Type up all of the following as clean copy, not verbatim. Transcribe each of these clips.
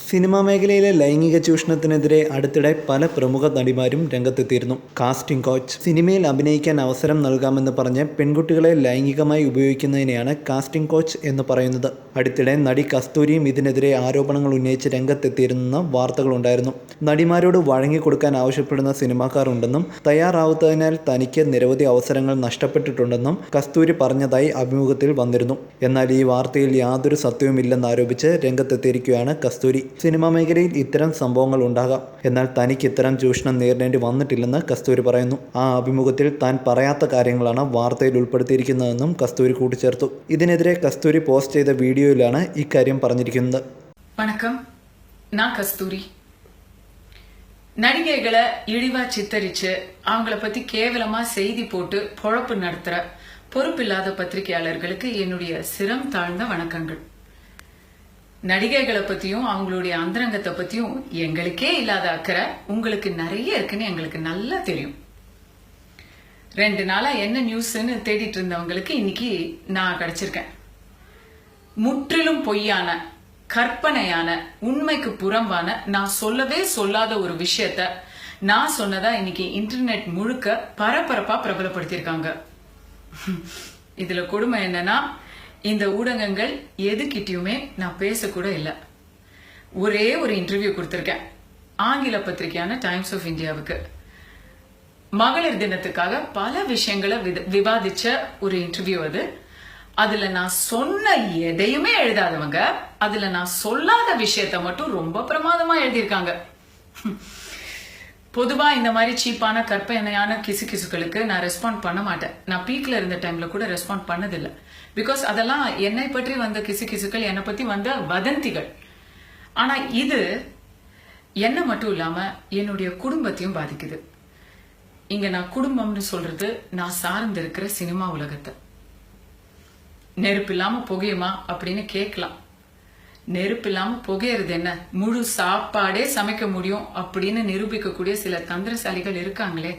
Cinema മേഖലയിലെ ലൈംഗിക ചൂഷണത്തിനെതിരെ അടുത്തിടെ പല പ്രമുഖ നടിമാരും രംഗത്തെത്തിയിരുന്നു. Casting couch. സിനിമയിൽ അഭിനയിക്കാൻ അവസരം നൽകാമെന്ന് പറഞ്ഞ് പെൺകുട്ടികളെ ലൈംഗികമായി ഉപയോഗിക്കുന്നതിനെയാണ് കാസ്റ്റിംഗ് കോച്ച് എന്ന് പറയുന്നത്. അടുത്തിടെ നടി കസ്തൂരിയും ഇതിനെതിരെ ആരോപണങ്ങൾ ഉന്നയിച്ച് രംഗത്തെത്തിയിരുന്ന വാർത്തകളുണ്ടായിരുന്നു. നടിമാരോട് വഴങ്ങിക്കൊടുക്കാൻ ആവശ്യപ്പെടുന്ന സിനിമാക്കാർ ഉണ്ടെന്നും തയ്യാറാവാത്തതിനാൽ തനിക്ക് നിരവധി അവസരങ്ങൾ നഷ്ടപ്പെട്ടിട്ടുണ്ടെന്നും കസ്തൂരി പറഞ്ഞതായി അഭിമുഖത്തിൽ വന്നിരുന്നു. എന്നാൽ ഈ വാർത്തയിൽ യാതൊരു സത്യവുമില്ലെന്നാരോപിച്ച് രംഗത്തെത്തിയിരിക്കുകയാണ് കസ്തൂരി. സിനിമാ മേഖലയിൽ ഇത്തരം സംഭവങ്ങൾ ഉണ്ടാകാം, എന്നാൽ തനിക്ക് ഇത്തരം ചൂഷണം നേരിടേണ്ടി വന്നിട്ടില്ലെന്ന് കസ്തൂരി പറയുന്നു. ആ അഭിമുഖത്തിൽ താൻ പറയാത്ത കാര്യങ്ങളാണ് വാർത്തയിൽ ഉൾപ്പെടുത്തിയിരിക്കുന്നതെന്നും കസ്തൂരി കൂട്ടിച്ചേർത്തു. ഇതിനെതിരെ കസ്തൂരി പോസ്റ്റ് ചെയ്ത വീഡിയോയിലാണ് ഇക്കാര്യം പറഞ്ഞിരിക്കുന്നത്. வணக்கம், நான் கஸ்தூரி. நடிகைகளை இழிவா சித்தரிச்சு அவங்கள பத்தி கேவலமா செய்தி போட்டு பொழப்பு நடத்துற பொறுப்பில்லாத பத்திரிகையாளர்களுக்கு என்னுடைய சிரம் தாழ்ந்த வணக்கங்கள். நடிகைகளை பத்தியும் அவங்களுடைய அந்தரங்கத்தை பத்தியும் எங்களுக்கே இல்லாத அக்கறை உங்களுக்கு நிறைய இருக்குன்னு எங்களுக்கு நல்லா தெரியும். 2 நாளா என்ன நியூஸ்ன்னு தேடிட்டு இருந்தவங்களுக்கு இன்னைக்கு நான் கிடைச்சிருக்கேன். முற்றிலும் பொய்யான, கற்பனையான, உண்மைக்கு புறம்பான, நான் சொல்லவே சொல்லாத ஒரு விஷயத்த நான் சொன்னதா இன்னைக்கு இன்டர்நெட் முழுக்க பரபரப்பா பிரபலப்படுத்தியிருக்காங்க. இதுல கொடுமை என்னன்னா, இந்த ஊடகங்கள் எதுக்கிட்டயுமே நான் பேசக்கூட இல்லை. ஒரே ஒரு இன்டர்வியூ கொடுத்திருக்கேன் ஆங்கில பத்திரிகையான டைம்ஸ் ஆஃப் இந்தியாவுக்கு. மகளிர் தினத்துக்காக பல விஷயங்களை விவாதிச்ச ஒரு இன்டர்வியூ அது. அதுல நான் சொன்ன எதையுமே எழுதாதவங்க அதுல நான் சொல்லாத விஷயத்த மட்டும் ரொம்ப பிரமாதமா எழுதியிருக்காங்க. பொதுவா இந்த மாதிரி சீப்பான கற்பனையான கிசுகளுக்கு நான் ரெஸ்பாண்ட் பண்ண மாட்டேன். நான் பீக்ல இருந்த டைம்ல கூட ரெஸ்பாண்ட் பண்ணதில்லை. பிகாஸ் அதெல்லாம் என்னை பற்றி வந்த கிசுகள், என்னை பத்தி வந்த வதந்திகள். ஆனா இது என்ன மட்டும் இல்லாம என்னுடைய குடும்பத்தையும் பாதிக்குது. இங்க நான் குடும்பம்னு சொல்றது நான் சார்ந்து இருக்கிற சினிமா உலகத்தை. நெருப்பு இல்லாம புகையுமா அப்படின்னு கேட்கலாம். நெருப்பு இல்லாம புகையறது என்ன, முழு சாப்பாடே சமைக்க முடியும் அப்படின்னு நிரூபிக்கக்கூடிய சில தந்திரசாலிகள் இருக்காங்களே.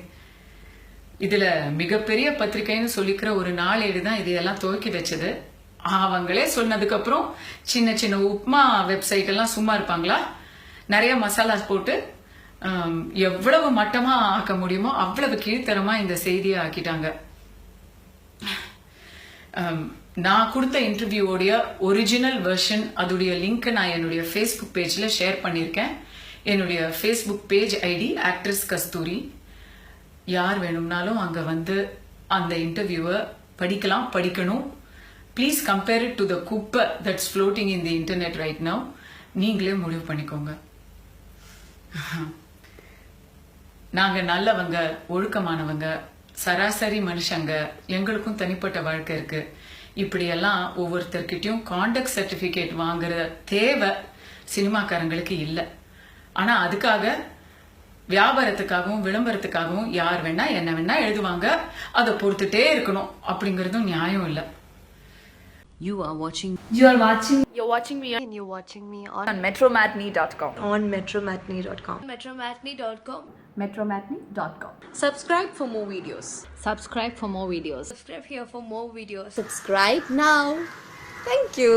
இதுல மிகப்பெரிய பத்திரிகைன்னு சொல்லிக்கிற ஒரு நாளேடு தான் இதையெல்லாம் துவக்கி வச்சது. அவங்களே சொன்னதுக்கு அப்புறம் சின்ன சின்ன உப்மா வெப்சைட் எல்லாம் சும்மா இருப்பாங்களா? நிறைய மசாலா போட்டு எவ்வளவு மட்டமா ஆக்க முடியுமோ அவ்வளவு கீழ்த்தரமா இந்த செய்தியை ஆக்கிட்டாங்க. நான் கொடுத்த இன்டர்வியூவோடைய ஒரிஜினல் வெர்ஷன், அதோடைய லிங்க் நான் என்னுடைய ஃபேஸ்புக் பேஜ்ல ஷேர் பண்ணியிருக்கேன். என்னுடைய Facebook page ID actress Kasthuri. யார் வேணும்னாலும் அங்க வந்து அந்த இன்டர்வியூவை படிக்கலாம், படிக்கணும். Please compare it to the குப்பை that's floating in the internet right now. நீங்களே முடிவு பண்ணிக்கோங்க. நாங்க நல்லவங்க, ஒழுக்கமானவங்க, சராசரி மனுஷங்க. எங்களுக்கும் தனிப்பட்ட வாழ்க்கை இருக்கு. இப்படியெல்லாம் ஒவ்வொருத்தர்கிட்டயும் கான்டக்ட் சர்டிபிகேட் வாங்குற தேவை சினிமாக்காரங்களுக்கு இல்லை. ஆனா அதுக்காக வியாபாரத்துக்காகவும் விளம்பரத்துக்காகவும் யார் வேணா என்ன வேணா எழுதுவாங்க. அதை பொறுத்துட்டே இருக்கணும் அப்படிங்கறதும் நியாயம் இல்லை. You're watching me on metromatney.com. on metromatney.com. metromatney.com. Subscribe for more videos. Subscribe for more videos. Subscribe here for more videos. Subscribe now. Thank you.